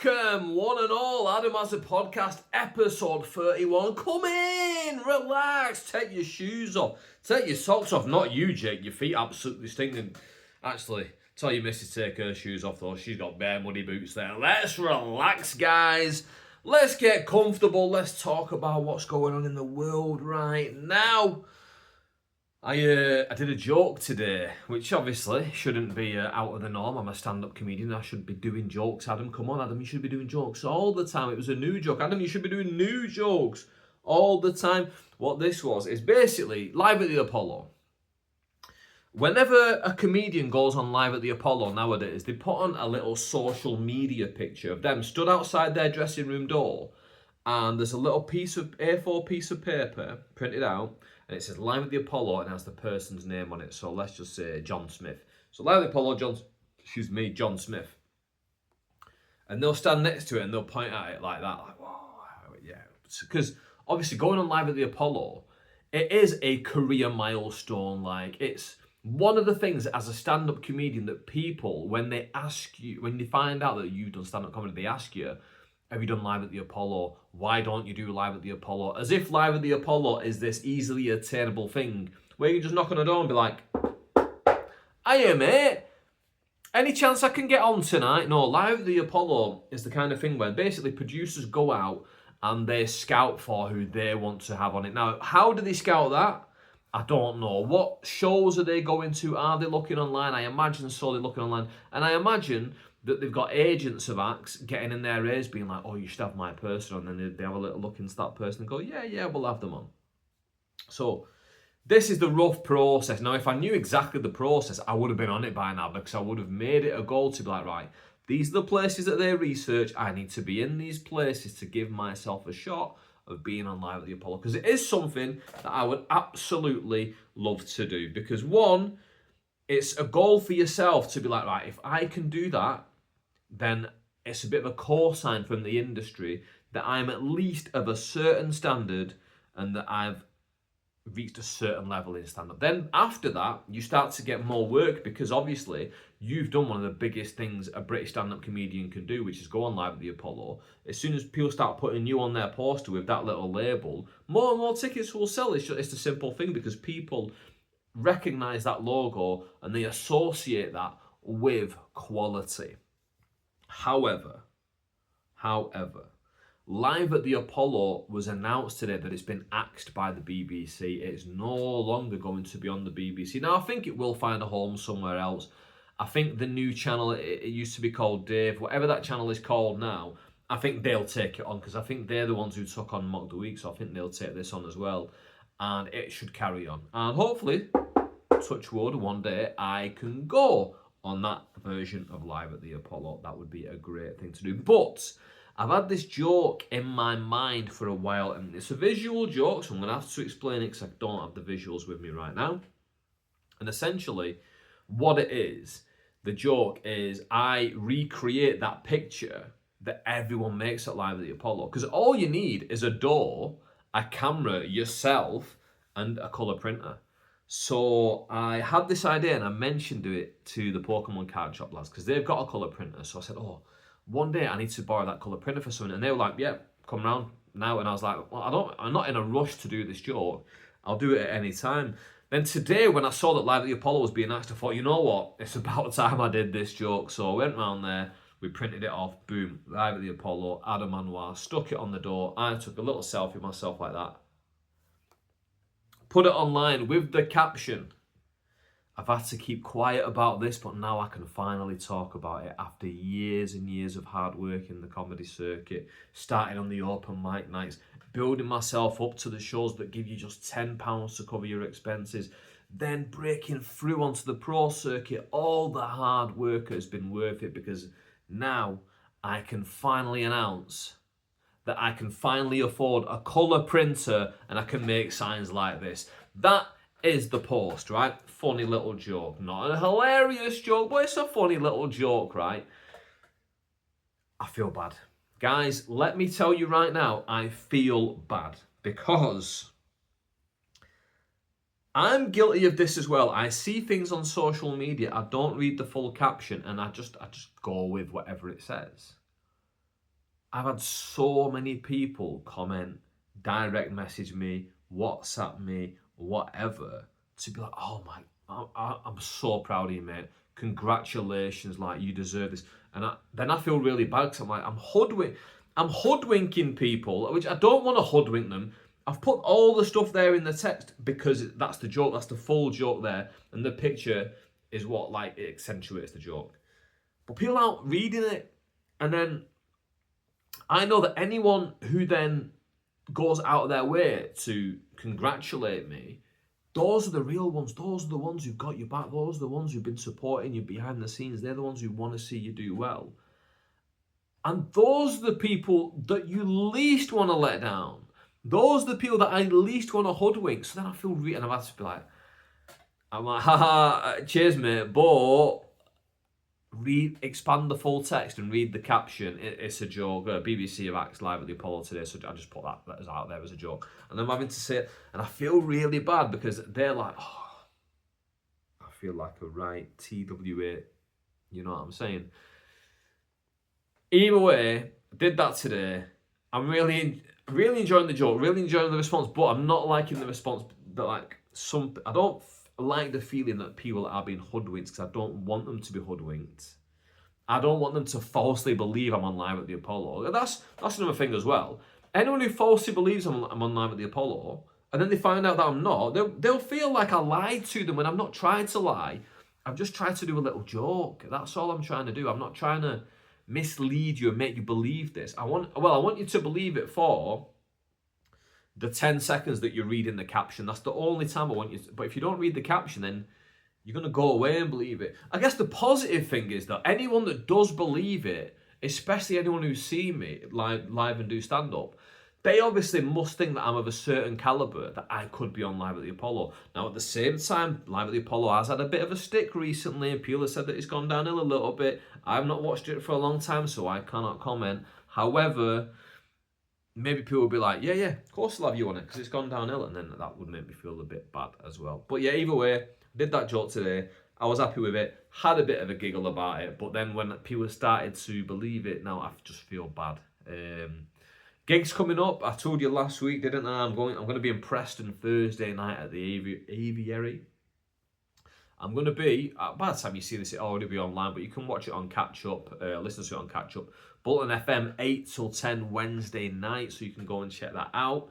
Welcome, one and all. Adam has a podcast, episode 31. Come in, relax, take your shoes off, take your socks off. Not you, Jake, your feet absolutely stinking. Actually, tell your missus to take her shoes off though. She's got bare muddy boots there. Let's relax, guys. Let's get comfortable. Let's talk about what's going on in the world right now. I did a joke today, which obviously shouldn't be out of the norm. I'm a stand-up comedian. I should be doing jokes. Adam, come on, Adam, you should be doing jokes all the time. It was a new joke. Adam, you should be doing new jokes all the time. What this was is basically Live at the Apollo. Whenever a comedian goes on Live at the Apollo nowadays, they put on a little social media picture of them stood outside their dressing room door, and there's a little A4 piece of paper printed out, and it says Live at the Apollo and has the person's name on it. So let's just say John Smith. So Live at the Apollo, John Smith. And they'll stand next to it and they'll point at it like that, like, whoa, yeah. Because obviously going on Live at the Apollo, it is a career milestone. Like, it's one of the things as a stand-up comedian that people, when they ask you, when they find out that you've done stand-up comedy, they ask you, have you done Live at the Apollo? Why don't you do Live at the Apollo? As if Live at the Apollo is this easily attainable thing where you just knock on a door and be like, hiya, mate. Any chance I can get on tonight? No, Live at the Apollo is the kind of thing where basically producers go out and they scout for who they want to have on it. Now, how do they scout that? I don't know. What shows are they going to? Are they looking online? I imagine so, they're looking online. And I imagine that they've got agents of acts getting in their ears being like, oh, you should have my person on. And then they have a little look into that person and go, yeah, we'll have them on. So this is the rough process. Now, if I knew exactly the process, I would have been on it by now, because I would have made it a goal to be like, right, these are the places that they research. I need to be in these places to give myself a shot of being on Live at the Apollo, because it is something that I would absolutely love to do. Because one, it's a goal for yourself to be like, right, if I can do that, then it's a bit of a cosign from the industry that I'm at least of a certain standard and that I've reached a certain level in stand-up. Then after that, you start to get more work, because obviously you've done one of the biggest things a British stand-up comedian can do, which is go on Live at the Apollo. As soon as people start putting you on their poster with that little label, more and more tickets will sell. It's a simple thing, because people recognize that logo and they associate that with quality. However, Live at the Apollo was announced today that it's been axed by the BBC. It's no longer going to be on the BBC. Now, I think it will find a home somewhere else. I think the new channel, it used to be called Dave, whatever that channel is called now, I think they'll take it on, because I think they're the ones who took on Mock the Week, so I think they'll take this on as well, and it should carry on. And hopefully, touch wood, one day I can go on that version of Live at the Apollo. That would be a great thing to do. But I've had this joke in my mind for a while, and it's a visual joke, so I'm going to have to explain it because I don't have the visuals with me right now. And essentially, what it is, the joke is I recreate that picture that everyone makes at Live at the Apollo. Because all you need is a door, a camera, yourself, and a colour printer. So I had this idea and I mentioned it to the Pokemon card shop lads, because they've got a colour printer. So I said, oh, one day I need to borrow that colour printer for something. And they were like, yeah, come round now. And I was like, well, I'm not in a rush to do this joke. I'll do it at any time. Then today, when I saw that Live at the Apollo was being asked, I thought, you know what? It's about time I did this joke. So I went round there, we printed it off, boom, Live at the Apollo, Adam Manoir, stuck it on the door. I took a little selfie of myself like that. Put it online with the caption, I've had to keep quiet about this, but now I can finally talk about it after years and years of hard work in the comedy circuit, starting on the open mic nights, building myself up to the shows that give you just £10 to cover your expenses, then breaking through onto the pro circuit. All the hard work has been worth it, because now I can finally announce that I can finally afford a colour printer and I can make signs like this. That is the post, right? Funny little joke. Not a hilarious joke, but it's a funny little joke, right? I feel bad. Guys, let me tell you right now, I feel bad, because I'm guilty of this as well. I see things on social media, I don't read the full caption, and I just go with whatever it says. I've had so many people comment, direct message me, WhatsApp me, whatever, to be like, oh my, I'm so proud of you, mate. Congratulations, like you deserve this. And then I feel really bad because I'm like, I'm hoodwinking people, which I don't want to hoodwink them. I've put all the stuff there in the text because that's the joke, that's the full joke there, and the picture is what like it accentuates the joke. But people aren't reading it, and then I know that anyone who then goes out of their way to congratulate me, those are the real ones. Those are the ones who've got your back. Those are the ones who've been supporting you behind the scenes. They're the ones who want to see you do well. And those are the people that you least want to let down. Those are the people that I least want to hoodwink. So then I feel and I've had to be like, I'm like, haha, cheers, mate, but expand the full text and read the caption. It's a joke. BBC have axed live at the Apollo today, so I just put that as out there as a joke. And I'm having to say it, and I feel really bad because they're like, oh, I feel like a right TWA. You know what I'm saying? Either way, did that today. I'm really enjoying the joke, really enjoying the response, but I'm not liking the response that like I don't like the feeling that people are being hoodwinked because I don't want them to be hoodwinked. I don't want them to falsely believe I'm on live at the Apollo. That's another thing as well. Anyone who falsely believes I'm on live at the Apollo and then they find out that I'm not, they'll feel like I lied to them when I'm not trying to lie. I've just tried to do a little joke. That's all I'm trying to do. I'm not trying to mislead you and make you believe this. I want you to believe it for the 10 seconds that you're reading the caption. That's the only time I want you to. But if you don't read the caption, then you're going to go away and believe it. I guess the positive thing is that anyone that does believe it, especially anyone who's seen me live and do stand-up, they obviously must think that I'm of a certain calibre that I could be on live at the Apollo. Now, at the same time, live at the Apollo has had a bit of a stick recently, and people have said that it's gone downhill a little bit. I've not watched it for a long time, so I cannot comment. However, maybe people will be like, yeah, of course I'll have you on it because it's gone downhill, and then that would make me feel a bit bad as well. But yeah, either way, did that joke today. I was happy with it, had a bit of a giggle about it, but then when people started to believe it, now I just feel bad. Gigs coming up, I told you last week, didn't I? I'm going to be in Preston Thursday night at the Aviary. I'm going to be, by the time you see this, it'll already be online, but you can watch it on Catch Up, listen to it on Catch Up. Bolton FM, 8 till 10 Wednesday night, so you can go and check that out.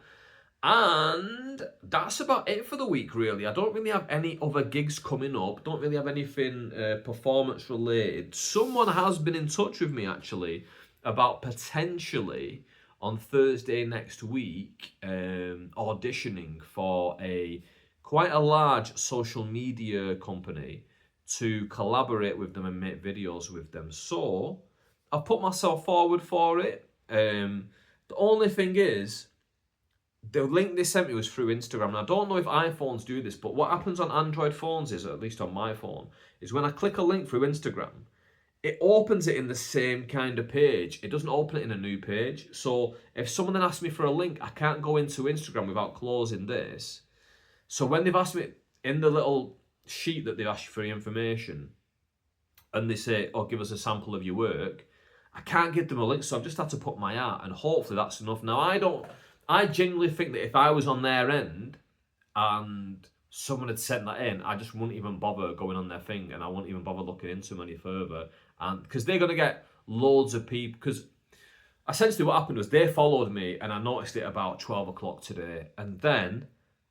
And that's about it for the week, really. I don't really have any other gigs coming up. Don't really have anything performance related. Someone has been in touch with me, actually, about potentially on Thursday next week auditioning for quite a large social media company to collaborate with them and make videos with them. So I've put myself forward for it. The only thing is, the link they sent me was through Instagram. And I don't know if iPhones do this, but what happens on Android phones is, at least on my phone, is when I click a link through Instagram, it opens it in the same kind of page. It doesn't open it in a new page. So if someone then asks me for a link, I can't go into Instagram without closing this. So when they've asked me in the little sheet that they've asked you for the information, and they say, oh, give us a sample of your work, I can't give them a link, so I've just had to put my art, and hopefully that's enough. Now, I genuinely think that if I was on their end and someone had sent that in, I just wouldn't even bother going on their thing, and I wouldn't even bother looking into them any further. And because they're going to get loads of people, because essentially what happened was they followed me, and I noticed it about 12 o'clock today, and then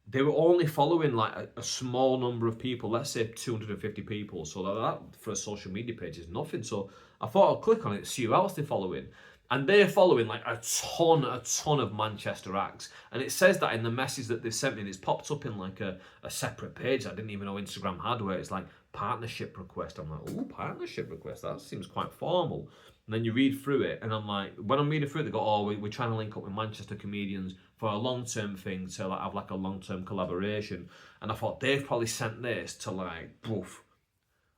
they were only following like a small number of people, let's say 250 people, so that for a social media page is nothing. So I thought I'd click on it, see who else they're following. And they're following like a ton of Manchester acts. And it says that in the message that they've sent me, and it's popped up in like a separate page I didn't even know Instagram had, where it's like partnership request. I'm like, ooh, partnership request, that seems quite formal. And then you read through it, and I'm like, when I'm reading through it, they go, oh, we're trying to link up with Manchester comedians for a long-term thing, to like have like a long-term collaboration. And I thought they've probably sent this to like, poof,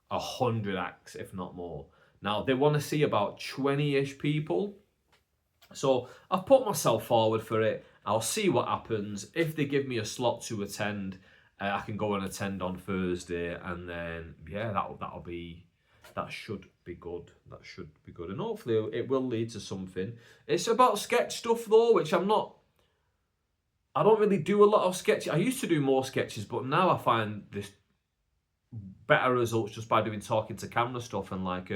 100 acts, if not more. Now, they want to see about 20-ish people. So I've put myself forward for it. I'll see what happens. If they give me a slot to attend, I can go and attend on Thursday, and then yeah, that should be good. That should be good. And hopefully it will lead to something. It's about sketch stuff though, which I don't really do a lot of sketches. I used to do more sketches, but now I find this better results just by doing talking to camera stuff and like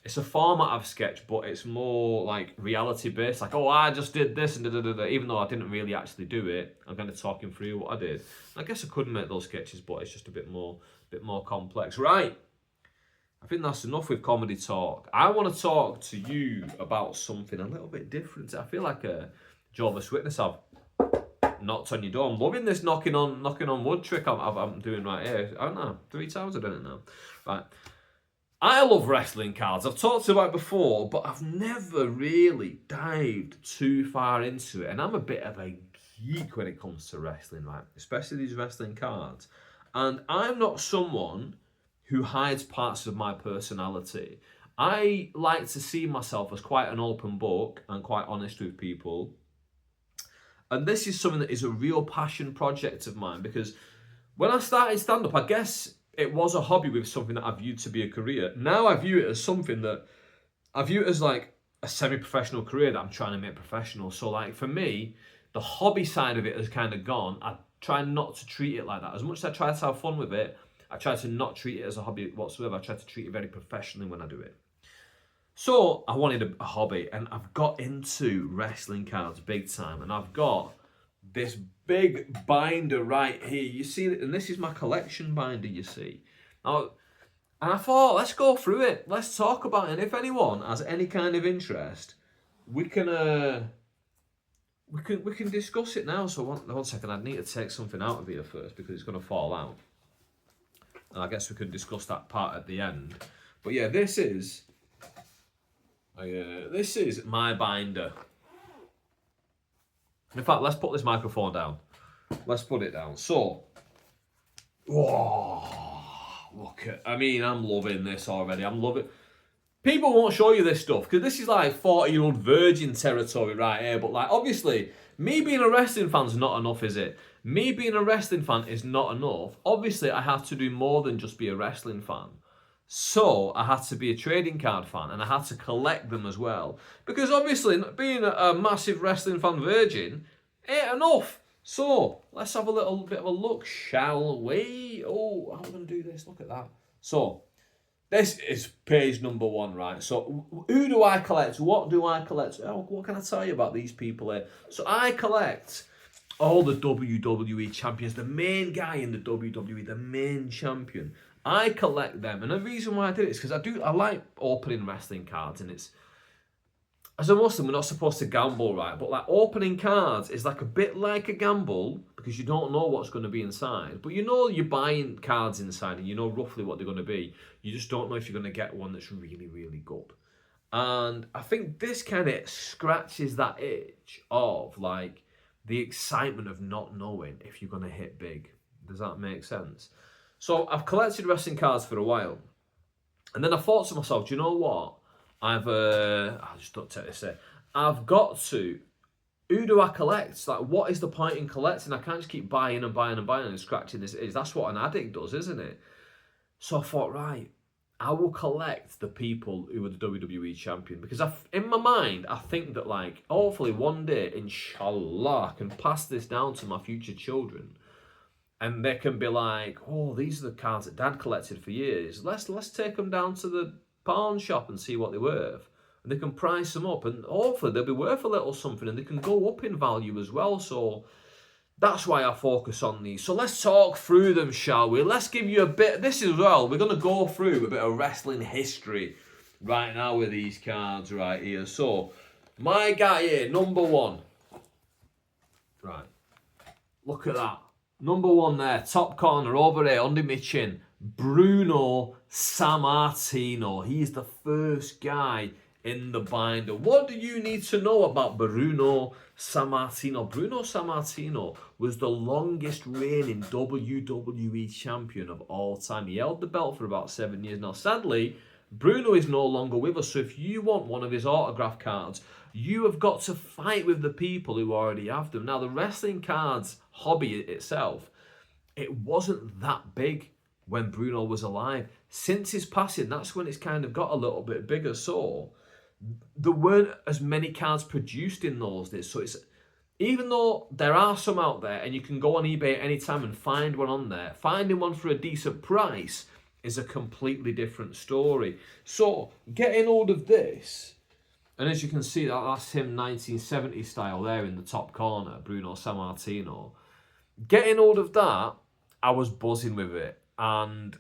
it's a format of sketch, but it's more like reality based. Like, oh, I just did this and da-da-da-da. Even though I didn't really actually do it, I'm kind of talking through what I did. I guess I could make those sketches, but it's just a bit more complex. Right. I think that's enough with comedy talk. I want to talk to you about something a little bit different. I feel like a Jehovah's Witness. I've knocked on your door. I'm loving this knocking on wood trick I'm doing right here. I don't know, 3 times I've done it now. Right. I love wrestling cards. I've talked about it before, but I've never really dived too far into it. And I'm a bit of a geek when it comes to wrestling, right? Especially these wrestling cards. And I'm not someone who hides parts of my personality. I like to see myself as quite an open book and quite honest with people. And this is something that is a real passion project of mine, because when I started stand-up, I guess it was a hobby with something that I viewed to be a career. Now I view it as something that I view it as like a semi-professional career that I'm trying to make professional. So like for me, the hobby side of it has kind of gone. I try not to treat it like that. As much as I try to have fun with it, I try to not treat it as a hobby whatsoever. I try to treat it very professionally when I do it. So I wanted a hobby, and I've got into wrestling cards big time, and I've got this big binder right here. You see it, and this is my collection binder, you see. Now, and I thought, let's go through it. Let's talk about it. And if anyone has any kind of interest, we can discuss it now. So one second, I need to take something out of here first because it's going to fall out. And I guess we could discuss that part at the end. But yeah, this is my binder. In fact, let's put this microphone down. Let's put it down. So, whoa, I'm loving this already. I'm loving. People won't show you this stuff because this is like 40-year-old virgin territory right here. But like, obviously, me being a wrestling fan's not enough, is it? Me being a wrestling fan is not enough. Obviously, I have to do more than just be a wrestling fan. So I had to be a trading card fan, and I had to collect them as well. Because obviously, being a massive wrestling fan virgin ain't enough. So let's have a little bit of a look, shall we? Oh, how am I going to do this? Look at that. So this is page number 1, right? So who do I collect? What do I collect? Oh, what can I tell you about these people here? So I collect all the WWE champions, the main guy in the WWE, the main champion. I collect them, and the reason why I did it is because I like opening wrestling cards, and it's, as a Muslim, we're not supposed to gamble, right? But like opening cards is like a bit like a gamble because you don't know what's going to be inside, but you know you're buying cards inside, and you know roughly what they're going to be. You just don't know if you're going to get one that's really, really good. And I think this kind of scratches that itch of like the excitement of not knowing if you're going to hit big. Does that make sense? So I've collected wrestling cards for a while, and then I thought to myself, do you know what? I'll just don't take this. I've got to. Who do I collect? Like, what is the point in collecting? I can't just keep buying and buying and buying and scratching this. That's what an addict does, isn't it? So I thought, right, I will collect the people who are the WWE champion, because in my mind, I think that like, hopefully one day, inshallah, I can pass this down to my future children. And they can be like, oh, these are the cards that Dad collected for years. Let's take them down to the pawn shop and see what they're worth. And they can price them up, and hopefully they'll be worth a little something, and they can go up in value as well. So that's why I focus on these. So let's talk through them, shall we? Let's give you a bit. This as well, we're going to go through a bit of wrestling history right now with these cards right here. So my guy here, number 1. Right. Look at that. Number 1 there, top corner, over here, under my chin, Bruno Sammartino. He's the first guy in the binder. What do you need to know about Bruno Sammartino? Bruno Sammartino was the longest reigning WWE champion of all time. He held the belt for about 7 years. Now, sadly, Bruno is no longer with us, so if you want one of his autograph cards, you have got to fight with the people who already have them. Now, the wrestling cards hobby itself, it wasn't that big when Bruno was alive. Since his passing, that's when it's kind of got a little bit bigger. So there weren't as many cards produced in those days. So it's, even though there are some out there and you can go on eBay at any time and find one on there, finding one for a decent price is a completely different story. So getting hold of this, and as you can see, that's him 1970 style there in the top corner, Bruno Sammartino. Getting hold of that, I was buzzing with it and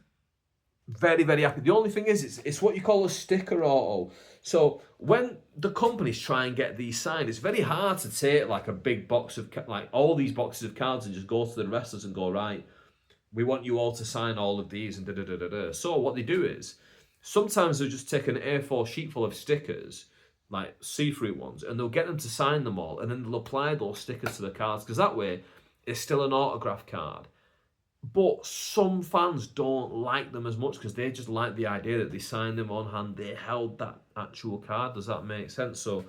very, very happy. The only thing is, it's what you call a sticker auto. So when the companies try and get these signed, it's very hard to take like a big box of, like all these boxes of cards and just go to the wrestlers and go, right, we want you all to sign all of these and da-da-da-da-da. So what they do is, sometimes they'll just take an A4 sheet full of stickers, like see-through ones, and they'll get them to sign them all, and then they'll apply those stickers to the cards, because that way it's still an autograph card. But some fans don't like them as much because they just like the idea that they signed them on hand, they held that actual card. Does that make sense? So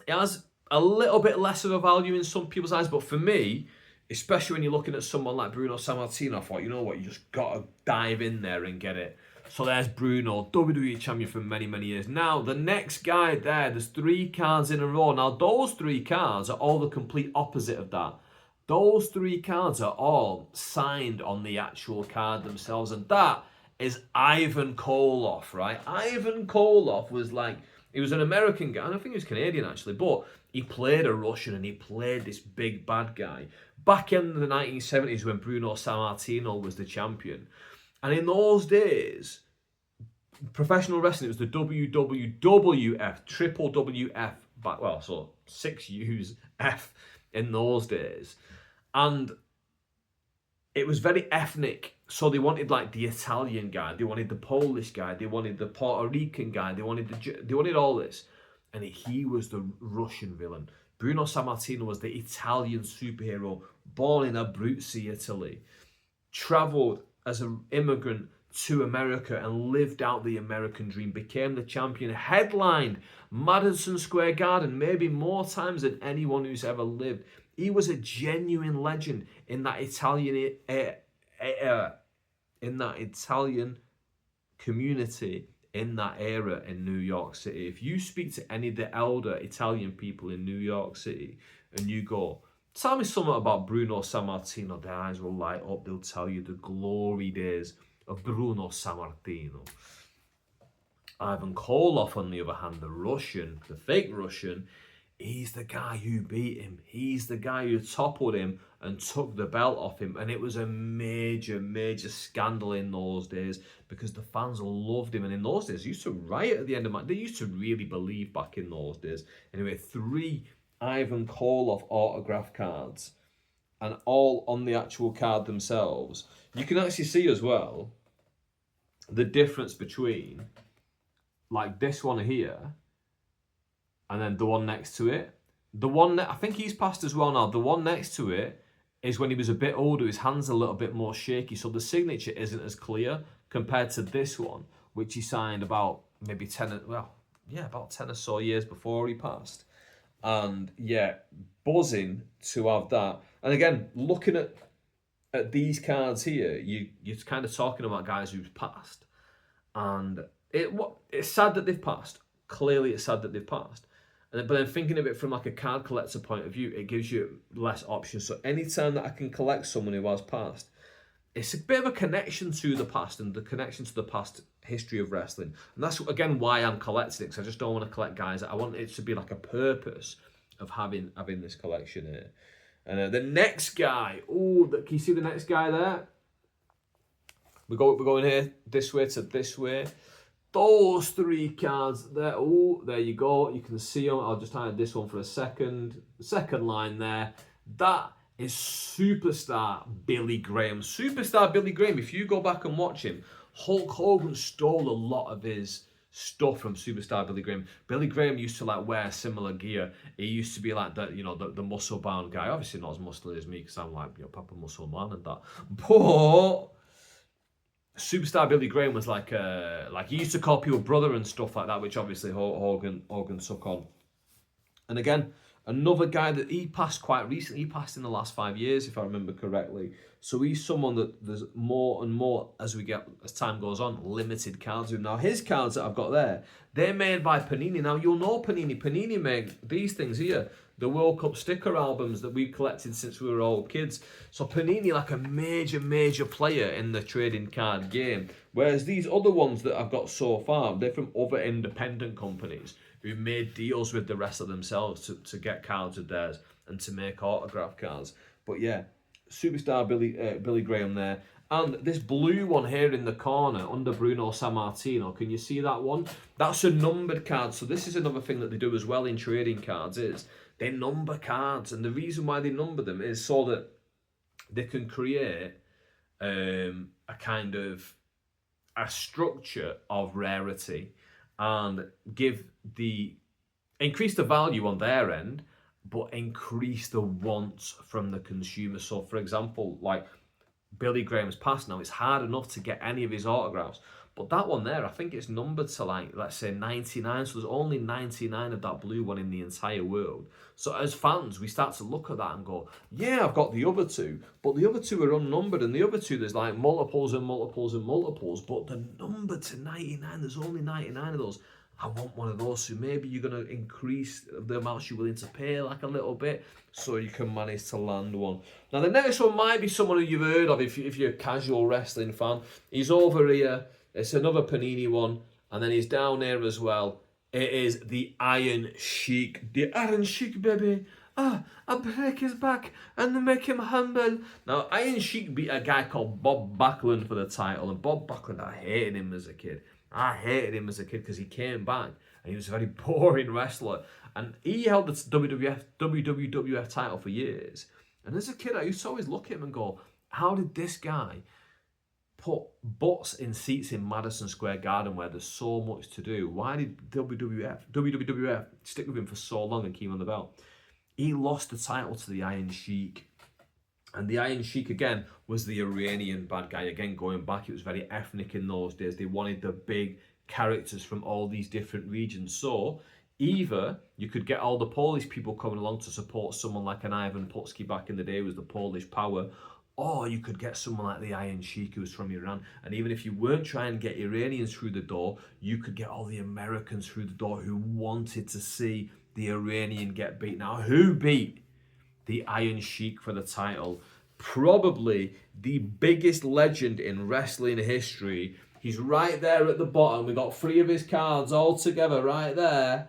it has a little bit less of a value in some people's eyes, but for me, especially when you're looking at someone like Bruno Sammartino, I thought, you know what, you just got to dive in there and get it. So there's Bruno, WWE champion for many, many years. Now, the next guy there's 3 cards in a row. Now, those 3 cards are all the complete opposite of that. Those 3 cards are all signed on the actual card themselves, and that is Ivan Koloff, right? Ivan Koloff was like, he was an American guy, I don't think he was Canadian actually, but he played a Russian and he played this big bad guy back in the 1970s when Bruno Sammartino was the champion. And in those days, professional wrestling, it was the WWF, triple WF, well, so 6 U's F in those days. And it was very ethnic. So they wanted like the Italian guy, they wanted the Polish guy, they wanted the Puerto Rican guy, they wanted all this. And he was the Russian villain. Bruno Sammartino was the Italian superhero, born in Abruzzi, Italy, travelled as an immigrant to America and lived out the American dream, became the champion, headlined Madison Square Garden maybe more times than anyone who's ever lived. He was a genuine legend in that Italian community in that era in New York City. If you speak to any of the elder Italian people in New York City and you go, tell me something about Bruno Sammartino, their eyes will light up. They'll tell you the glory days of Bruno Sammartino. Ivan Koloff, on the other hand, the Russian, the fake Russian, he's the guy who beat him. He's the guy who toppled him and took the belt off him. And it was a major, major scandal in those days because the fans loved him. And in those days, they used to riot at the end of match. They used to really believe back in those days. Anyway, 3 Ivan Koloff autograph cards, and all on the actual card themselves. You can actually see as well the difference between like this one here and then the one next to it. The one I think he's passed as well now. The one next to it is when he was a bit older, his hand's a little bit more shaky, so the signature isn't as clear compared to this one, which he signed about maybe 10 or so years before he passed. And yeah, buzzing to have that. And again, looking at these cards here, you're kind of talking about guys who've passed. And it's sad that they've passed. Clearly it's sad that they've passed. But then thinking of it from like a card collector point of view, it gives you less options. So anytime that I can collect someone who has passed, it's a bit of a connection to the past and the connection to the past history of wrestling. And that's, again, why I'm collecting it, because I just don't want to collect guys. I want it to be like a purpose of having this collection here. And the next guy, can you see the next guy there? We're going here, this way to this way. Those 3 cards there. There you go. You can see them. I'll just hide this one for a second. Second line there. That is Superstar Billy Graham. Superstar Billy Graham, if you go back and watch him, Hulk Hogan stole a lot of his stuff from Superstar Billy Graham. Billy Graham used to like wear similar gear. He used to be like the muscle bound guy. Obviously not as muscly as me because I'm like proper muscle man and that. But Superstar Billy Graham was like he used to call people brother and stuff like that, which obviously Hogan took on. And again, Another guy that he passed quite recently, he passed in the last 5 years, if I remember correctly. So he's someone that there's more and more, as time goes on, limited cards with. Now his cards that I've got there, they're made by Panini. Now you'll know Panini. Panini make these things here, the World Cup sticker albums that we've collected since we were all kids. So Panini, like a major player in the trading card game. Whereas these other ones that I've got so far, they're from other independent companies who made deals with the rest of themselves to get cards of theirs and to make autograph cards. But yeah, superstar Billy Graham there. And this blue one here in the corner under Bruno Sammartino, can you see that one? That's a numbered card. So this is another thing that they do as well in trading cards, is they number cards. And the reason why they number them is so that they can create a kind of a structure of rarity and increase the value on their end, but increase the wants from the consumer. So for example, like Billy Graham's passed now, it's hard enough to get any of his autographs. But that one there, I think it's numbered to, like, let's say 99. So there's only 99 of that blue one in the entire world. So as fans, we start to look at that and go, yeah, I've got the other two, but the other two are unnumbered. And the other two, there's like multiples and multiples and multiples, but they're numbered to 99. There's only 99 of those. I want one of those. So maybe you're going to increase the amounts you're willing to pay, like a little bit, so you can manage to land one. Now, the next one might be someone who you've heard of if you're a casual wrestling fan. He's over here. It's another Panini one. And then he's down here as well. It is the Iron Sheik. The Iron Sheik, baby. I break his back and they make him humble. Now, Iron Sheik beat a guy called Bob Backlund for the title. And Bob Backlund, I hated him as a kid. I hated him as a kid because he came back and he was a very boring wrestler. And he held the WWF title for years. And as a kid, I used to always look at him and go, how did this guy put butts in seats in Madison Square Garden where there's so much to do? Why did WWF stick with him for so long and keep him on the belt? He lost the title to the Iron Sheik. And the Iron Sheik, again, was the Iranian bad guy. Again, going back, it was very ethnic in those days. They wanted the big characters from all these different regions. So either you could get all the Polish people coming along to support someone like an Ivan Putski back in the day, who was the Polish power, or you could get someone like the Iron Sheik, who was from Iran. And even if you weren't trying to get Iranians through the door, you could get all the Americans through the door who wanted to see the Iranian get beat. Now, who beat the Iron Sheik for the title? Probably the biggest legend in wrestling history. He's right there at the bottom. We got 3 of his cards all together right there.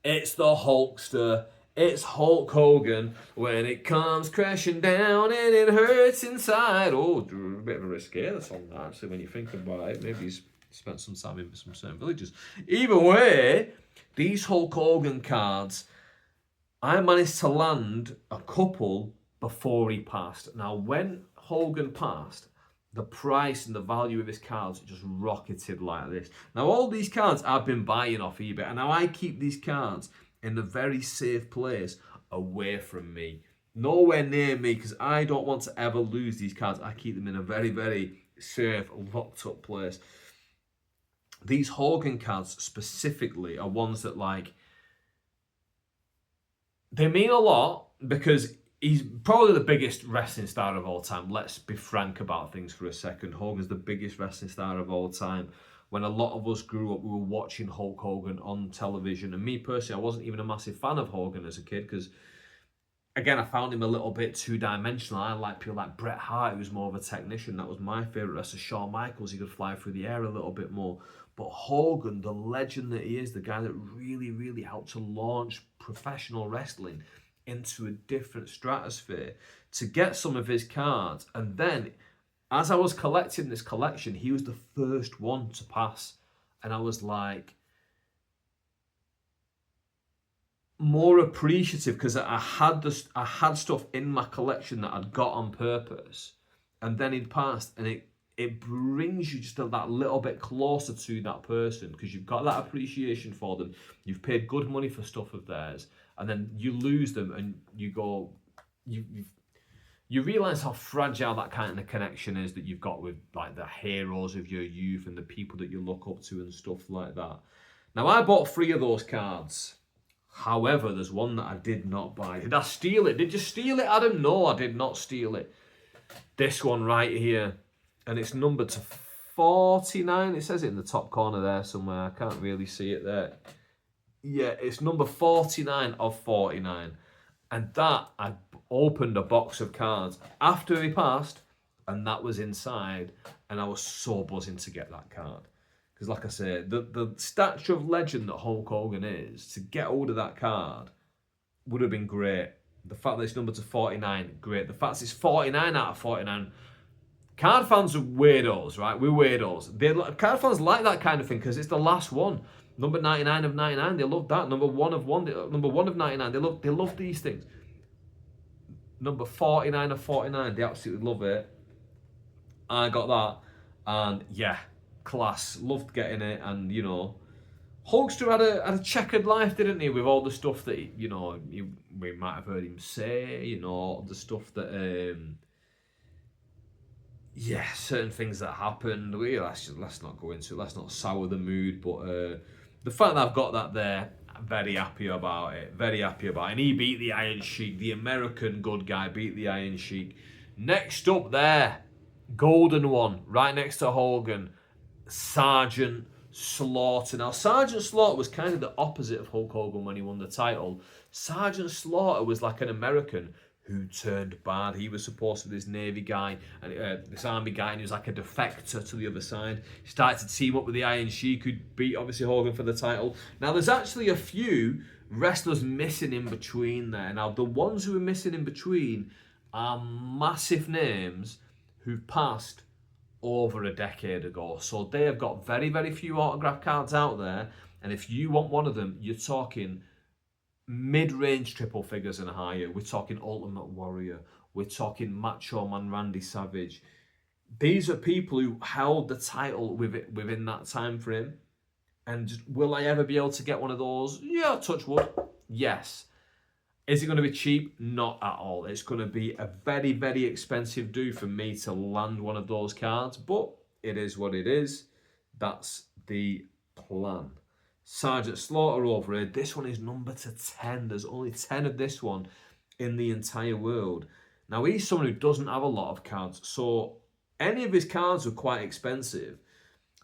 It's the Hulkster. It's Hulk Hogan. When it comes crashing down and it hurts inside. Oh, a bit of a risque song, actually, when you think about it. Maybe he's spent some time in some certain villages. Either way, these Hulk Hogan cards, I managed to land a couple before he passed. Now, when Hogan passed, the price and the value of his cards just rocketed like this. Now, all these cards I've been buying off eBay, and now I keep these cards in a very safe place away from me. Nowhere near me, because I don't want to ever lose these cards. I keep them in a very, very safe, locked up place. These Hogan cards specifically are ones that, like, they mean a lot because he's probably the biggest wrestling star of all time. Let's be frank about things for a second. Hogan's the biggest wrestling star of all time. When a lot of us grew up, we were watching Hulk Hogan on television. And me personally, I wasn't even a massive fan of Hogan as a kid because, again, I found him a little bit two-dimensional. I like people like Bret Hart, who was more of a technician. That was my favourite wrestler. Shawn Michaels, he could fly through the air a little bit more. But Hogan, the legend that he is, the guy that really, really helped to launch professional wrestling into a different stratosphere, to get some of his cards. And then, as I was collecting this collection, he was the first one to pass. And I was like, more appreciative because I had stuff in my collection that I'd got on purpose, and then he'd passed, and it brings you just that little bit closer to that person because you've got that appreciation for them. You've paid good money for stuff of theirs, and then you lose them, and you go, you realise how fragile that kind of connection is that you've got with, like, the heroes of your youth and the people that you look up to and stuff like that. Now, I bought 3 of those cards. However, there's one that I did not buy. Did I steal it? Did you steal it, Adam? No, I did not steal it. This one right here. And it's numbered to 49. It says it in the top corner there somewhere. I can't really see it there. Yeah, it's number 49 of 49. And that, I opened a box of cards after he passed, and that was inside. And I was so buzzing to get that card. Because like I said, the stature of legend that Hulk Hogan is, to get hold of that card would have been great. The fact that it's numbered to 49, great. The fact that it's 49 out of 49. Card fans are weirdos, right? We're weirdos. Card fans like that kind of thing because it's the last one. Number 99 of 99, they love that. Number 1 of 99, they love these things. Number 49 of 49, they absolutely love it. I got that, and yeah, class. Loved getting it, and you know, Hulkster had a checkered life, didn't he? With all the stuff that we might have heard him say, you know, the stuff that certain things that happened. Let's not go into it. Let's not sour the mood. But the fact that I've got that there, I'm very happy about it. Very happy about it. And he beat the Iron Sheik. The American good guy beat the Iron Sheik. Next up there, golden one, right next to Hogan, Sergeant Slaughter. Now, Sergeant Slaughter was kind of the opposite of Hulk Hogan when he won the title. Sergeant Slaughter was like an American who turned bad. He was supposed to be this Navy guy, and this Army guy, and he was like a defector to the other side. He started to team up with the Iron Sheik, who beat, obviously, Hogan for the title. Now, there's actually a few wrestlers missing in between there. Now, the ones who are missing in between are massive names who've passed over a decade ago. So they have got very, very few autograph cards out there. And if you want one of them, you're talking mid-range triple figures and higher. We're talking Ultimate Warrior. We're talking Macho Man Randy Savage. These are people who held the title within that time frame. And will I ever be able to get one of those? Yeah, touch wood. Yes. Is it going to be cheap? Not at all. It's going to be a very, very expensive do for me to land one of those cards. But it is what it is. That's the plan. Sergeant Slaughter over here. This one is numbered to 10. There's only 10 of this one in the entire world. Now, he's someone who doesn't have a lot of cards. So any of his cards were quite expensive.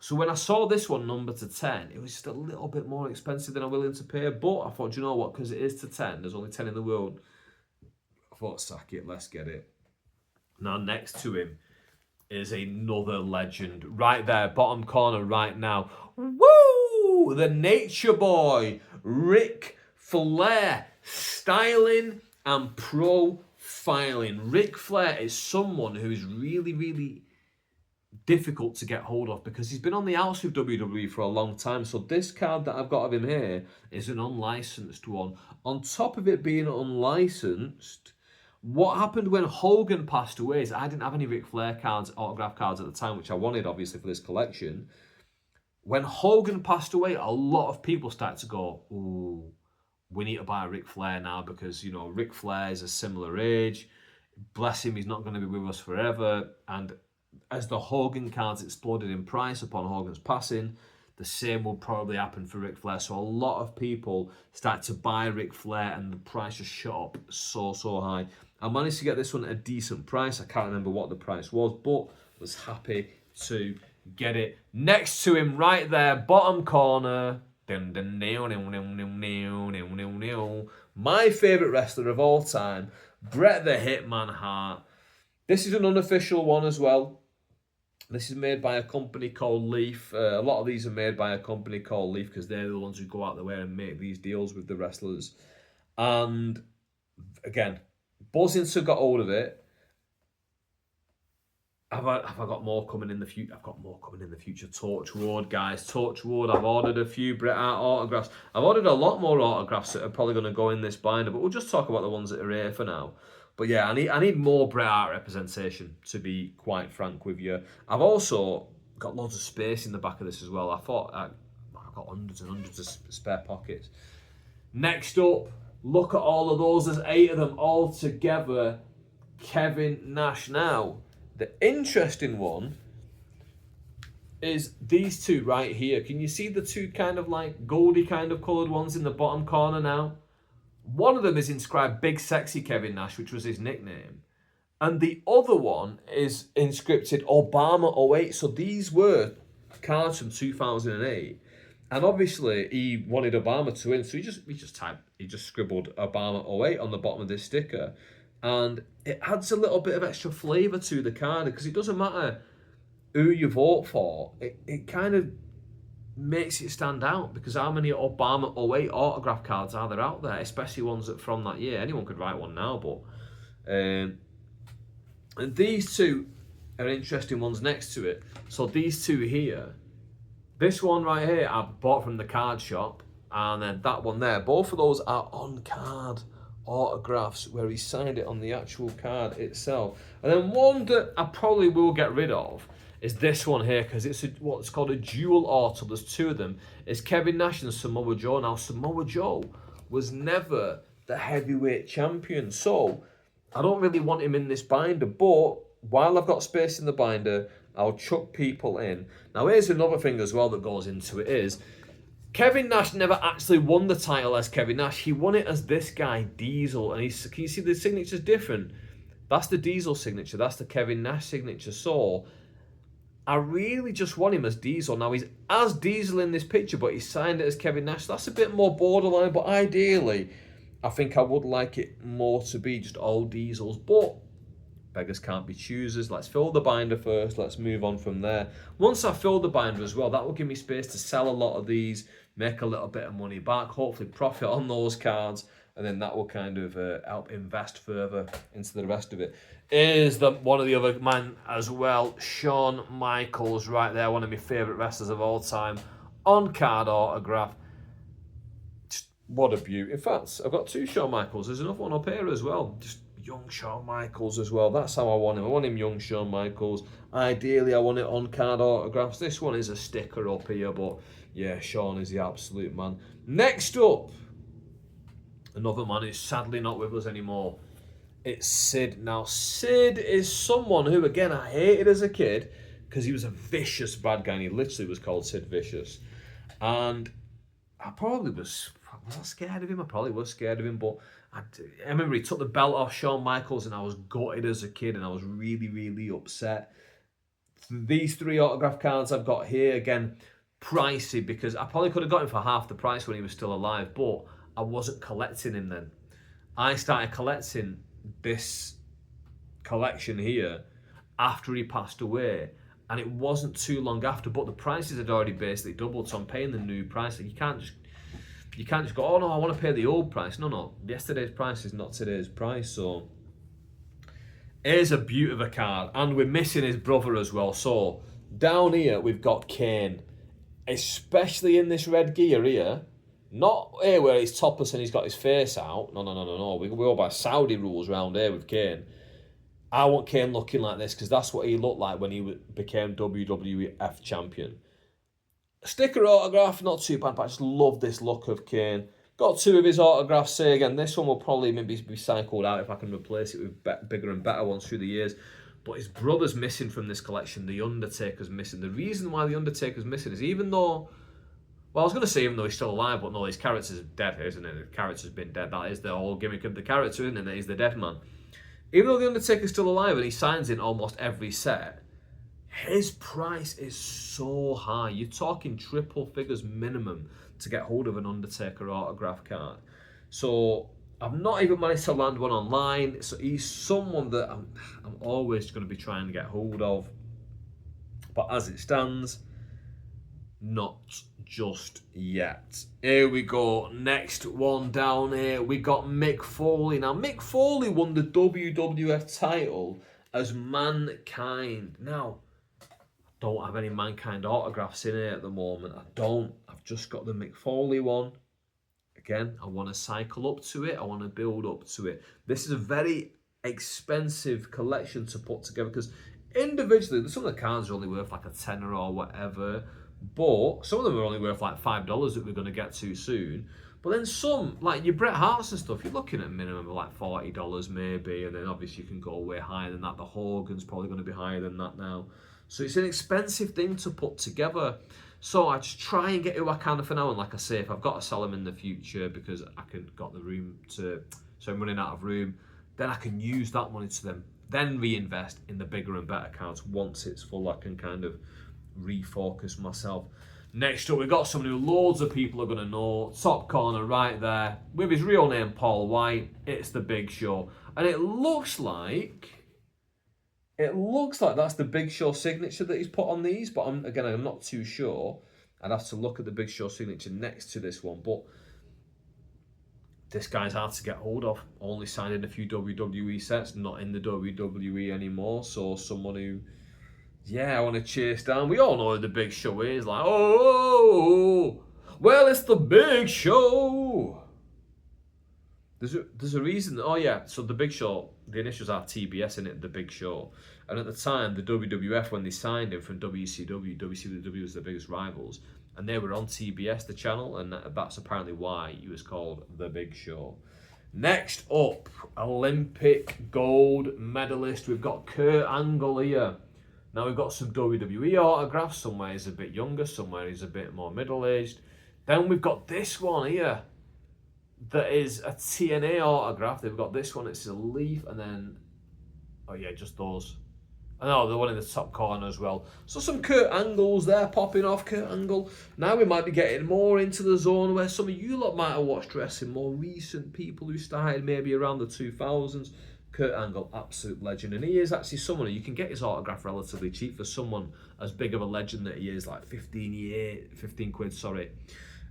So when I saw this one numbered to 10, it was just a little bit more expensive than I'm willing to pay. But I thought, you know what? Because it is to 10. There's only 10 in the world. I thought, sack it. Let's get it. Now, next to him is another legend. Right there, bottom corner right now. Woo! The Nature Boy, Ric Flair. Styling and profiling. Ric Flair is someone who is really, really difficult to get hold of because he's been on the outs with WWE for a long time. So this card that I've got of him here is an unlicensed one. On top of it being unlicensed, what happened when Hogan passed away is I didn't have any Ric Flair cards, autograph cards at the time, which I wanted obviously for this collection. When Hogan passed away, a lot of people started to go, ooh, we need to buy a Ric Flair now because, you know, Ric Flair is a similar age. Bless him, he's not going to be with us forever. And as the Hogan cards exploded in price upon Hogan's passing, the same will probably happen for Ric Flair. So a lot of people started to buy Ric Flair and the price just shot up so high. I managed to get this one at a decent price. I can't remember what the price was, but was happy to get it. Next to him right there, bottom corner. My favourite wrestler of all time, Bret the Hitman Hart. This is an unofficial one as well. This is made by a company called Leaf. A lot of these are made by a company called Leaf because they're the ones who go out the way and make these deals with the wrestlers. And again, buzzing to got hold of it. Have I got more coming in the future? I've got more coming in the future. Torch Road, guys. Torch Road. I've ordered a few Bret Hart autographs. I've ordered a lot more autographs that are probably going to go in this binder, but we'll just talk about the ones that are here for now. But yeah, I need more Bret Hart representation, to be quite frank with you. I've also got loads of space in the back of this as well. I thought I've got hundreds and hundreds of spare pockets. Next up, look at all of those. There's 8 of them all together. Kevin Nash. Now, the interesting one is these two right here. Can you see the two kind of like goldy kind of coloured ones in the bottom corner now? One of them is inscribed Big Sexy Kevin Nash, which was his nickname. And the other one is inscripted Obama '08. So these were cards from 2008. And obviously he wanted Obama to win, so he just scribbled Obama '08 on the bottom of this sticker. And it adds a little bit of extra flavour to the card, because it doesn't matter who you vote for. It kind of makes it stand out, because how many Obama '08 autograph cards are there out there, especially ones that from that year? Anyone could write one now, but and these two are interesting ones next to it. So these two here, this one right here I bought from the card shop, and then that one there, both of those are on card autographs where he signed it on the actual card itself. And then one that I probably will get rid of is this one here, because it's what's called a dual auto. There's two of them. It's Kevin Nash and Samoa Joe. Now, Samoa Joe was never the heavyweight champion, so I don't really want him in this binder, but while I've got space in the binder, I'll chuck people in. Now, here's another thing as well that goes into it is, Kevin Nash never actually won the title as Kevin Nash. He won it as this guy, Diesel. And can you see the signature's different? That's the Diesel signature. That's the Kevin Nash signature. So I really just want him as Diesel. Now, he's as Diesel in this picture, but he signed it as Kevin Nash. That's a bit more borderline, but ideally, I think I would like it more to be just all Diesels. But beggars can't be choosers. Let's fill the binder first. Let's move on from there. Once I fill the binder as well, that will give me space to sell a lot of these, make a little bit of money back, hopefully profit on those cards, and then that will kind of help invest further into the rest of it. Is one of the other man as well, Shawn Michaels, right there, one of my favourite wrestlers of all time, on card autograph. Just what a beauty. In fact, I've got two Shawn Michaels. There's another one up here as well. Just young Shawn Michaels as well. That's how I want him. I want him young Shawn Michaels. Ideally, I want it on card autographs. This one is a sticker up here, but yeah, Shawn is the absolute man. Next up, another man who's sadly not with us anymore. It's Sid. Now, Sid is someone who, again, I hated as a kid because he was a vicious bad guy, and he literally was called Sid Vicious. And I probably was scared of him. I probably was scared of him, but I remember he took the belt off Shawn Michaels, and I was gutted as a kid, and I was really, really upset. These three autograph cards I've got here, again, pricey, because I probably could have got him for half the price when he was still alive, but I wasn't collecting him then. I started collecting this collection here after he passed away, and it wasn't too long after, but the prices had already basically doubled, so I'm paying the new price. You can't just go, oh no, I want to pay the old price. No, yesterday's price is not today's price. So here's a beaut of a card, and we're missing his brother as well. So down here we've got Kane, especially in this red gear here. Not here where he's topless and he's got his face out. No. We go by Saudi rules around here with Kane. I want Kane looking like this, because that's what he looked like when he became WWF champion. Sticker autograph, not too bad, but I just love this look of Kane. Got two of his autographs here. Again, this one will probably maybe be cycled out if I can replace it with bigger and better ones through the years. But his brother's missing from this collection. The Undertaker's missing. The reason why the Undertaker's missing is even though I was going to say even though he's still alive, but no, his character's dead, isn't it? The character's been dead. That is the whole gimmick of the character, isn't it? That he's the dead man. Even though the Undertaker's still alive and he signs in almost every set, his price is so high. You're talking triple figures minimum to get hold of an Undertaker autograph card. So I've not even managed to land one online. So he's someone that I'm always going to be trying to get hold of. But as it stands, not just yet. Here we go. Next one down here. We got Mick Foley. Now, Mick Foley won the WWF title as Mankind. Now, don't have any Mankind autographs in here at the moment. I don't. I've just got the Mick Foley one. Again, I want to cycle up to it. I want to build up to it. This is a very expensive collection to put together, because individually, some of the cards are only worth like a tenner or whatever, but some of them are only worth like $5 that we're going to get to soon. But then some, like your Bret Harts and stuff, you're looking at a minimum of like $40 maybe, and then obviously you can go way higher than that. The Hogan's probably going to be higher than that now. So it's an expensive thing to put together. So I just try and get who I can for now. And like I say, if I've got to sell them in the future because I can got the room to, so I'm running out of room, then I can use that money to then reinvest in the bigger and better cards. Once it's full, I can kind of refocus myself. Next up, we've got someone who loads of people are going to know. Top corner right there, with his real name, Paul White. It's the Big Show. And it looks like that's the Big Show signature that he's put on these, but I'm not too sure. I'd have to look at the Big Show signature next to this one, but this guy's hard to get hold of. Only signed in a few WWE sets, not in the WWE anymore. So someone who, I want to chase down. We all know who the Big Show is. Like, oh, well, it's the Big Show. There's a reason. Oh yeah, so the Big Show, the initials are TBS in it, the Big Show. And at the time, the WWF, when they signed him from WCW was their biggest rivals, and they were on TBS, the channel, and that's apparently why he was called the Big Show. Next up, Olympic gold medalist. We've got Kurt Angle here. Now we've got some WWE autographs. Somewhere he's a bit younger, somewhere he's a bit more middle-aged. Then we've got this one here. That is a TNA autograph. They've got this one, it's a leaf, and then, just those. I know, the one in the top corner as well. So some Kurt Angles there popping off. Kurt Angle. Now we might be getting more into the zone where some of you lot might have watched wrestling, more recent people who started maybe around the 2000s. Kurt Angle, absolute legend. And he is actually someone, you can get his autograph relatively cheap for someone as big of a legend that he is, like 15 quid, sorry.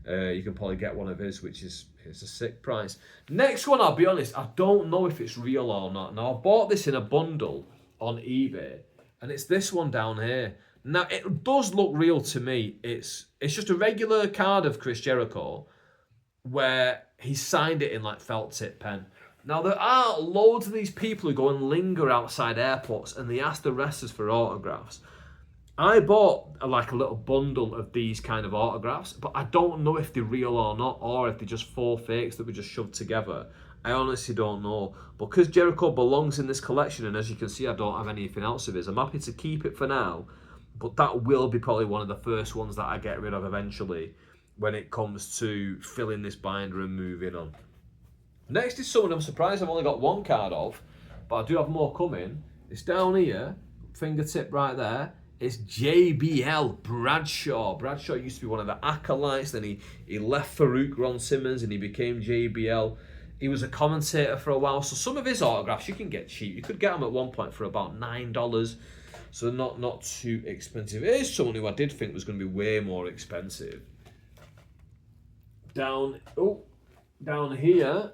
You can probably get one of his, which is a sick price. Next one, I'll be honest, I don't know if it's real or not. Now, I bought this in a bundle on eBay, and it's this one down here. Now, it does look real to me. It's just a regular card of Chris Jericho where he signed it in like felt tip pen. Now, there are loads of these people who go and linger outside airports and they ask the wrestlers for autographs. I bought a little bundle of these kind of autographs, but I don't know if they're real or not, or if they're just four fakes that were just shoved together. I honestly don't know. But because Jericho belongs in this collection, and as you can see, I don't have anything else of his, I'm happy to keep it for now. But that will be probably one of the first ones that I get rid of eventually when it comes to filling this binder and moving on. Next is someone I'm surprised I've only got one card of, but I do have more coming. It's down here, fingertip right there. It's JBL Bradshaw. Bradshaw used to be one of the acolytes, then he left Farouk Ron Simmons and he became JBL. He was a commentator for a while, so some of his autographs you can get cheap. You could get them at one point for about $9, so not too expensive. It is someone who I did think was going to be way more expensive. Down here,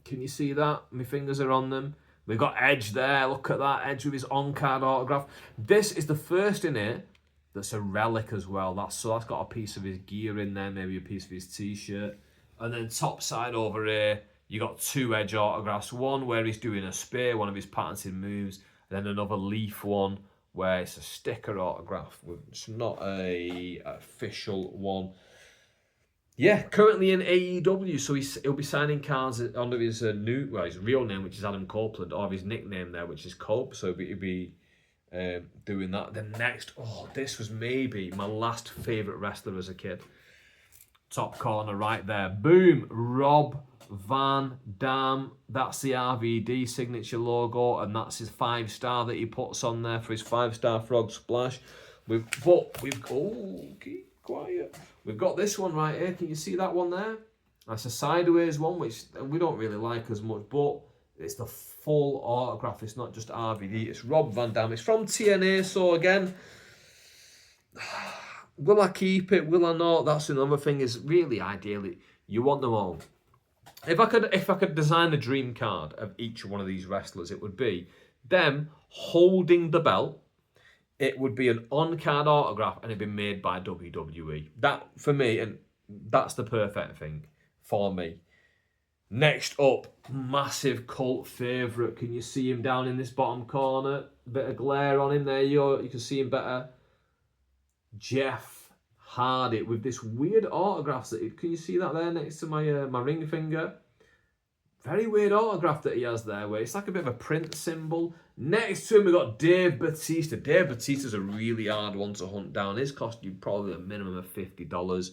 can you see that? My fingers are on them. We've got Edge there. Look at that. Edge with his on-card autograph. This is the first in it that's a relic as well. That's got a piece of his gear in there, maybe a piece of his t-shirt. And then top side over here, you got two Edge autographs. One where he's doing a spear, one of his patented moves. And then another leaf one where it's a sticker autograph. It's not a official one. Yeah, currently in AEW, so he'll be signing cards under his his real name, which is Adam Copeland, or his nickname there, which is Cope. So he'll be doing that. Then next, this was maybe my last favourite wrestler as a kid. Top corner right there. Boom, Rob Van Dam. That's the RVD signature logo, and that's his 5-star that he puts on there for his 5-star frog splash. Keep quiet. We've got this one right here. Can you see that one there? That's a sideways one, which we don't really like as much, but it's the full autograph. It's not just RVD. It's Rob Van Dam. It's from TNA, so again, will I keep it? Will I not? That's another thing. Is really ideally you want them all. If I could design a dream card of each one of these wrestlers, it would be them holding the belt. It would be an on-card autograph and it'd be made by WWE. That, for me, and that's the perfect thing for me. Next up, massive cult favourite. Can you see him down in this bottom corner? A bit of glare on him there. You can see him better. Jeff Hardy with this weird autograph. Can you see that there next to my ring finger? Very weird autograph that he has there, where it's like a bit of a print symbol. Next to him, we got Dave Bautista. Dave Bautista's a really hard one to hunt down. His cost you probably a minimum of $50.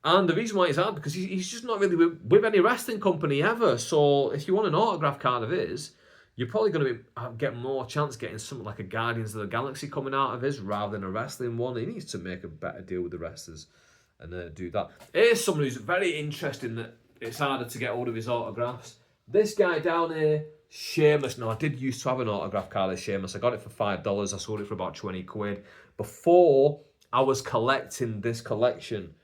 And the reason why it's hard, because he's just not really with any wrestling company ever. So if you want an autograph card of his, you're probably going to get more chance getting something like a Guardians of the Galaxy coming out of his rather than a wrestling one. He needs to make a better deal with the wrestlers and do that. Here's someone who's very interesting that it's harder to get hold of his autographs. This guy down here, Sheamus. Now, I did used to have an autograph card of Sheamus. I got it for $5. I sold it for about 20 quid. Before I was collecting this collection,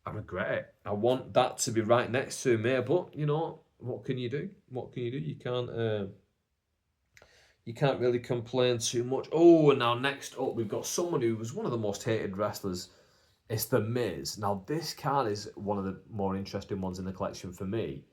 I regret it. I want that to be right next to me, but you know, what can you do? What can you do? You can't really complain too much. Oh, and now next up, we've got someone who was one of the most hated wrestlers. It's The Miz. Now, this card is one of the more interesting ones in the collection for me,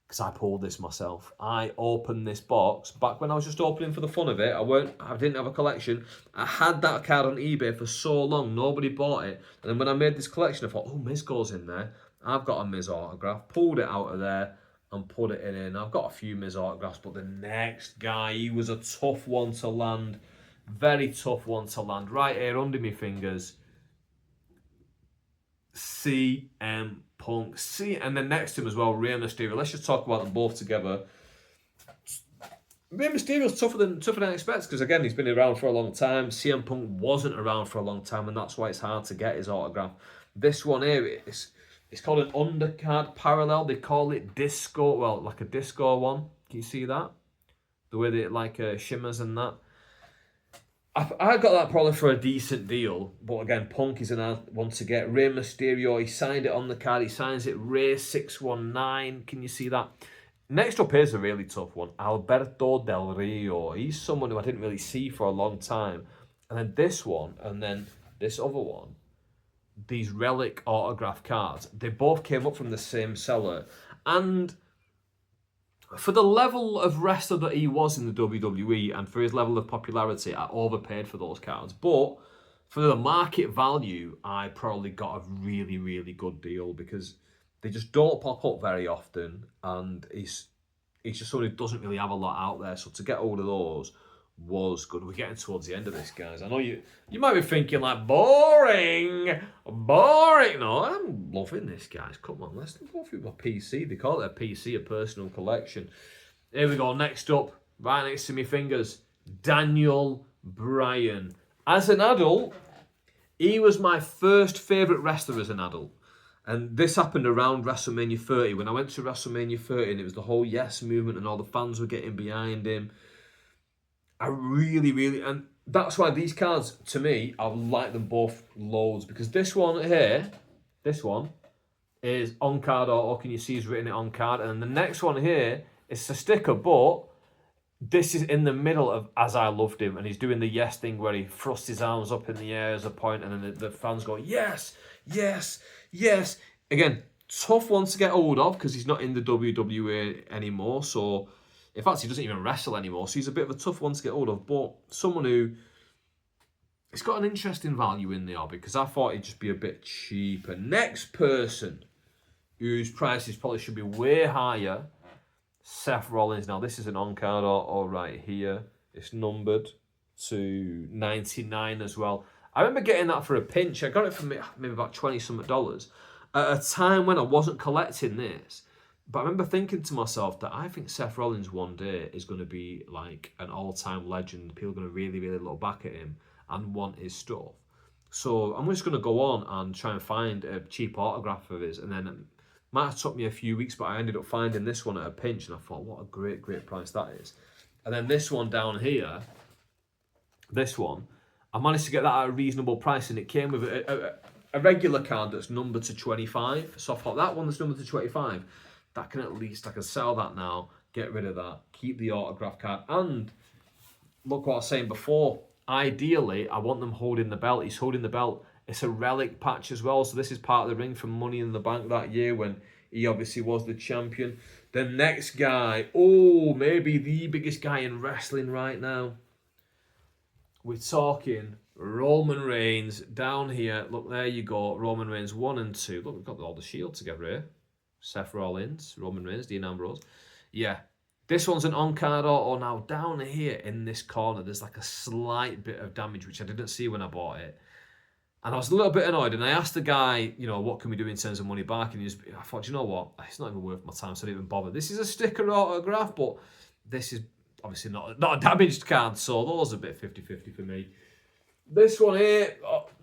because I pulled this myself. I opened this box back when I was just opening for the fun of it. I didn't have a collection. I had that card on eBay for so long, nobody bought it. And then when I made this collection, I thought, oh, Miz goes in there. I've got a Miz autograph. Pulled it out of there and put it in. I've got a few Miz autographs, but the next guy, he was a tough one to land. Very tough one to land. Right here under my fingers. CM Punk. And then next to him as well, Rey Mysterio. Let's just talk about them both together. Rey Mysterio's tougher than I expect, because again, he's been around for a long time. CM Punk wasn't around for a long time, and that's why it's hard to get his autograph. This one here, it's called an undercard parallel. They call it disco, well, like a disco one. Can you see that? The way that it like shimmers and that. I got that probably for a decent deal, but again, Punk is an hard one to get. Rey Mysterio, he signed it on the card. He signs it Ray619. Can you see that? Next up here's a really tough one. Alberto Del Rio. He's someone who I didn't really see for a long time. And then this one, and then this other one. These relic autograph cards. They both came up from the same seller. And for the level of wrestler that he was in the WWE and for his level of popularity, I overpaid for those cards. But for the market value, I probably got a really, really good deal, because they just don't pop up very often, and he's just someone who doesn't really have a lot out there. So to get hold of those was good. We're getting towards the end of this, guys. I know you might be thinking like, boring. No, I'm loving this, guys. Come on, let's go through my PC. They call it a PC, a personal collection. Here we go. Next up, right next to my fingers, Daniel Bryan. As an adult, he was my first favourite wrestler as an adult. And this happened around WrestleMania 30. When I went to WrestleMania 30, and it was the whole Yes movement and all the fans were getting behind him. I really, and that's why these cards, to me, I like them both loads, because this one here, this one is on card, or can you see he's written it on card, and then the next one here is a sticker, but this is in the middle of As I Loved Him, and he's doing the yes thing where he thrusts his arms up in the air as a point, and then the fans go, yes, yes, yes. Again, tough one to get hold of, because he's not in the WWE anymore, so in fact, he doesn't even wrestle anymore, so he's a bit of a tough one to get hold of, but someone who, it's got an interesting value in there, because I thought he'd just be a bit cheaper. Next person whose prices probably should be way higher, Seth Rollins. Now, this is an on-card or right here. It's numbered to 99 as well. I remember getting that for a pinch. I got it for maybe about $20-something at a time when I wasn't collecting this. But I remember thinking to myself that I think Seth Rollins one day is going to be like an all-time legend. People are going to really, really look back at him and want his stuff. So I'm just going to go on and try and find a cheap autograph of his. And then it might have took me a few weeks, but I ended up finding this one at a pinch. And I thought, what a great, great price that is. And then this one down here, this one, I managed to get that at a reasonable price. And it came with a regular card that's numbered to 25. So I thought, that one that's numbered to 25, that can at least, I can sell that now, get rid of that, keep the autograph card. And look what I was saying before. Ideally, I want them holding the belt. He's holding the belt. It's a relic patch as well. So this is part of the ring from Money in the Bank that year when he obviously was the champion. The next guy, oh, maybe the biggest guy in wrestling right now. We're talking Roman Reigns down here. Look, there you go. Roman Reigns 1 and 2. Look, we've got all the shield together here. Seth Rollins, Roman Reigns, Dean Ambrose. Yeah. This one's an on-card auto. Now, down here in this corner, there's like a slight bit of damage, which I didn't see when I bought it. And I was a little bit annoyed, and I asked the guy, what can we do in terms of money back? And I thought, you know what? It's not even worth my time, so I didn't even bother. This is a sticker autograph, but this is obviously not a damaged card, so those are a bit 50-50 for me. This one here,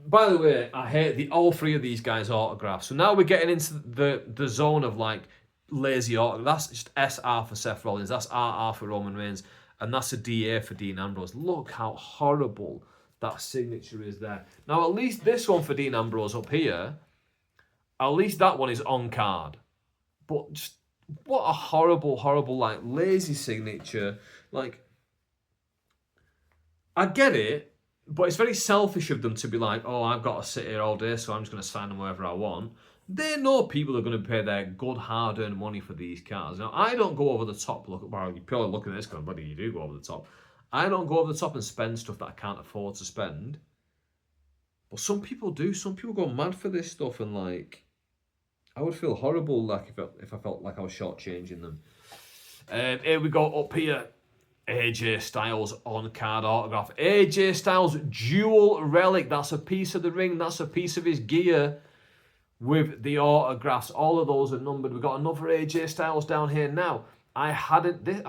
by the way, I hate all three of these guys' autographs. So now we're getting into the zone of like lazy autographs. That's just SR for Seth Rollins, that's RR for Roman Reigns, and that's a DA for Dean Ambrose. Look how horrible that signature is there. Now, at least this one for Dean Ambrose up here, at least that one is on card. But just what a horrible, like lazy signature. Like, I get it, but it's very selfish of them to be like, oh, I've got to sit here all day, so I'm just going to sign them wherever I want. They know people are going to pay their good, hard-earned money for these cards. Now, I don't go over the top. Well, you're probably looking at this going, buddy, you do go over the top. I don't go over the top and spend stuff that I can't afford to spend. But some people do. Some people go mad for this stuff, and like, I would feel horrible like if I felt like I was shortchanging them. Here we go up here. AJ Styles on-card autograph. AJ Styles dual relic. That's a piece of the ring. That's a piece of his gear with the autographs. All of those are numbered. We've got another AJ Styles down here now. I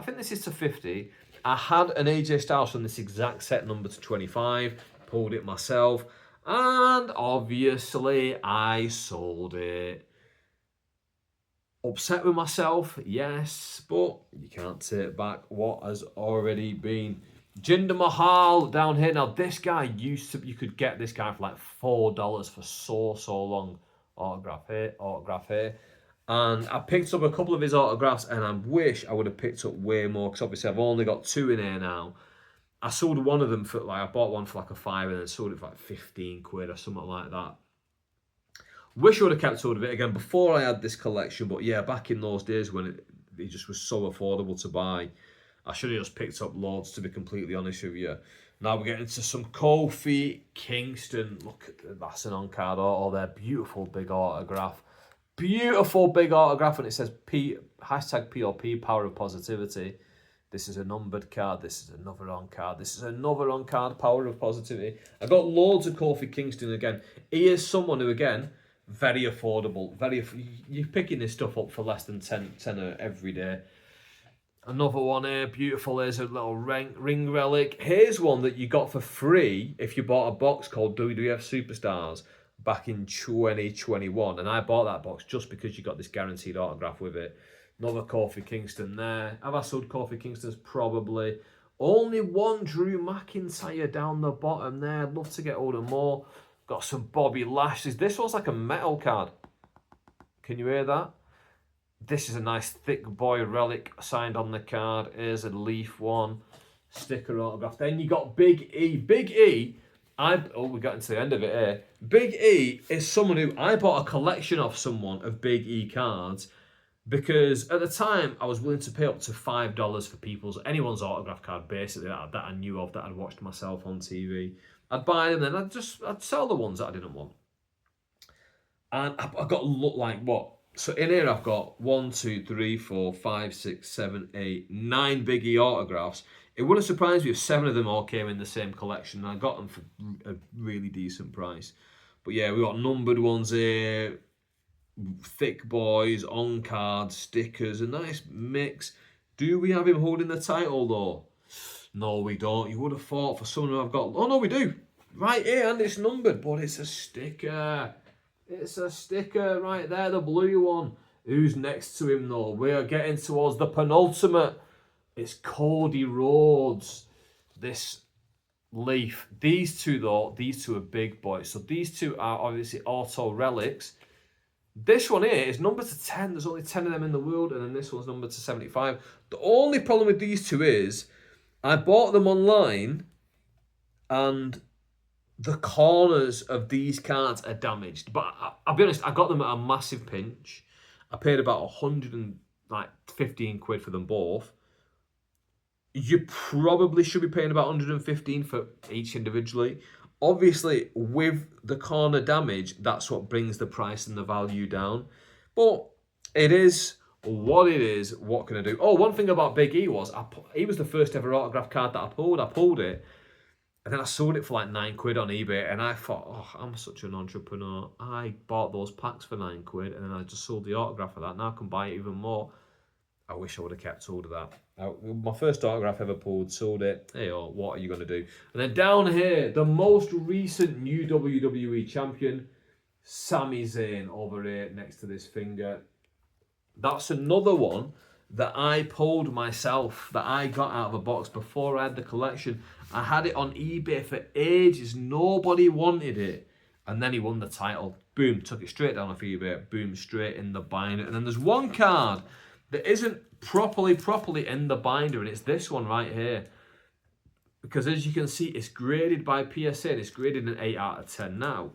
think this is to 50. I had an AJ Styles from this exact set number to 25. Pulled it myself. And obviously, I sold it. Upset with myself, yes, but you can't take back what has already been. Jinder Mahal down here. Now, this guy you could get this guy for like $4 for so long. Autograph here. And I picked up a couple of his autographs, and I wish I would have picked up way more, because obviously I've only got 2 in here now. I sold one of them for I bought one for like a $5 and then sold it for like 15 quid or something like that. Wish I would have kept hold of it again before I had this collection, but yeah, back in those days when it just was so affordable to buy, I should have just picked up loads, to be completely honest with you. Now we're getting into some Kofi Kingston. Look, that's an on-card auto there. Beautiful big autograph. Beautiful big autograph, and it says #POP, Power of Positivity. This is a numbered card. This is another on-card. This is another on-card, Power of Positivity. I got loads of Kofi Kingston again. He is someone who, again, very affordable. You're picking this stuff up for less than 10 every day. Another one here, beautiful. Here's a little ring relic. Here's one that you got for free if you bought a box called WWF Superstars back in 2021. And I bought that box just because you got this guaranteed autograph with it. Another Kofi Kingston there. Have I sold Kofi Kingston's? Probably. Only one Drew McIntyre down the bottom there. I'd love to get hold of more. Got some Bobby Lashley's. This one's like a metal card. Can you hear that? This is a nice thick boy relic signed on the card. Here's a leaf one. Sticker autograph. Then you got Big E. Big E, we got into the end of it here. Big E is someone who I bought a collection off someone of Big E cards, because at the time I was willing to pay up to $5 for anyone's autograph card, basically, that I knew of, that I'd watched myself on TV. I'd buy them, then I'd sell the ones that I didn't want. And I got look like what? So in here I've got 1, 2, 3, 4, 5, 6, 7, 8, 9 Big E autographs. It wouldn't surprise me if 7 of them all came in the same collection, and I got them for a really decent price. But yeah, we got numbered ones here, thick boys, on cards, stickers, a nice mix. Do we have him holding the title though? No, we don't. You would have thought for someone who I've got. Oh no, we do. Right here, and it's numbered, but it's a sticker. It's a sticker right there, the blue one. Who's next to him though? We're getting towards the penultimate. It's Cody Rhodes. This leaf. These two are big boys. So these two are obviously auto relics. This one here is numbered to 10. There's only 10 of them in the world, and then this one's numbered to 75. The only problem with these two is I bought them online, and the corners of these cards are damaged. But I'll be honest, I got them at a massive pinch. I paid about 115 quid for them both. You probably should be paying about 115 for each individually. Obviously, with the corner damage, that's what brings the price and the value down. But It is what it is. What can I do? Oh, one thing about Big E was he was the first ever autograph card that I pulled. I pulled it, and then I sold it for like £9 on eBay. And I thought, oh, I'm such an entrepreneur. I bought those packs for £9, and then I just sold the autograph for that. Now I can buy it even more. I wish I would have kept hold of that. My first autograph ever pulled, sold it. Hey, oh, what are you going to do? And then down here, the most recent new WWE champion, Sami Zayn, over here next to this finger. That's another one that I pulled myself, that I got out of a box before I had the collection. I had it on eBay for ages. Nobody wanted it. And then he won the title. Boom, took it straight down off eBay. Boom, straight in the binder. And then there's one card that isn't properly in the binder, and it's this one right here. Because as you can see, it's graded by PSA, and it's graded an 8 out of 10 now.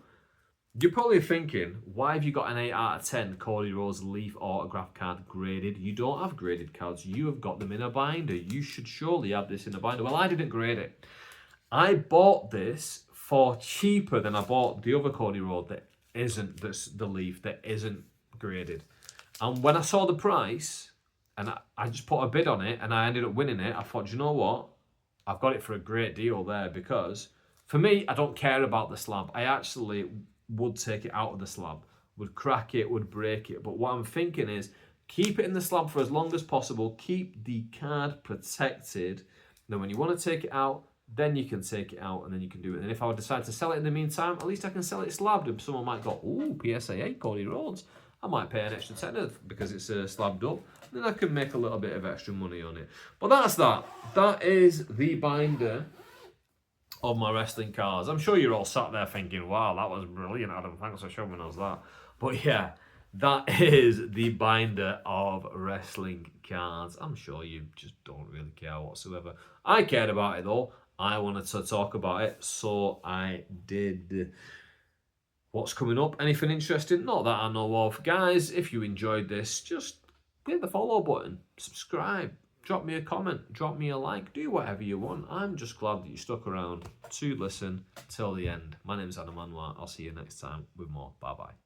You're probably thinking, why have you got an 8 out of 10 Cody Rhodes Leaf autograph card graded? You don't have graded cards. You have got them in a binder. You should surely have this in a binder. Well, I didn't grade it. I bought this for cheaper than I bought the other Cody Rhodes that isn't the Leaf, that isn't graded. And when I saw the price, and I just put a bid on it, and I ended up winning it, I thought, you know what? I've got it for a great deal there, because for me, I don't care about the slab. I actually would take it out of the slab, would crack it, would break it. But what I'm thinking is, keep it in the slab for as long as possible, keep the card protected. Then when you want to take it out, then you can take it out, and then you can do it. And if I would decide to sell it in the meantime, at least I can sell it slabbed, and someone might go, ooh, PSA 8 Cody Rhodes. I might pay an extra tenner because it's slabbed up. Then I can make a little bit of extra money on it. But that's that. That is the binder of my wrestling cards. I'm sure you're all sat there thinking, wow, that was brilliant, Adam. Thanks for showing us that. But yeah, that is the binder of wrestling cards. I'm sure you just don't really care whatsoever. I cared about it though. I wanted to talk about it, so I did. What's coming up? Anything interesting? Not that I know of. Guys, if you enjoyed this, just hit the follow button, subscribe, drop me a comment, drop me a like, do whatever you want. I'm just glad that you stuck around to listen till the end. My name's Adam Anwar. I'll see you next time with more. Bye-bye.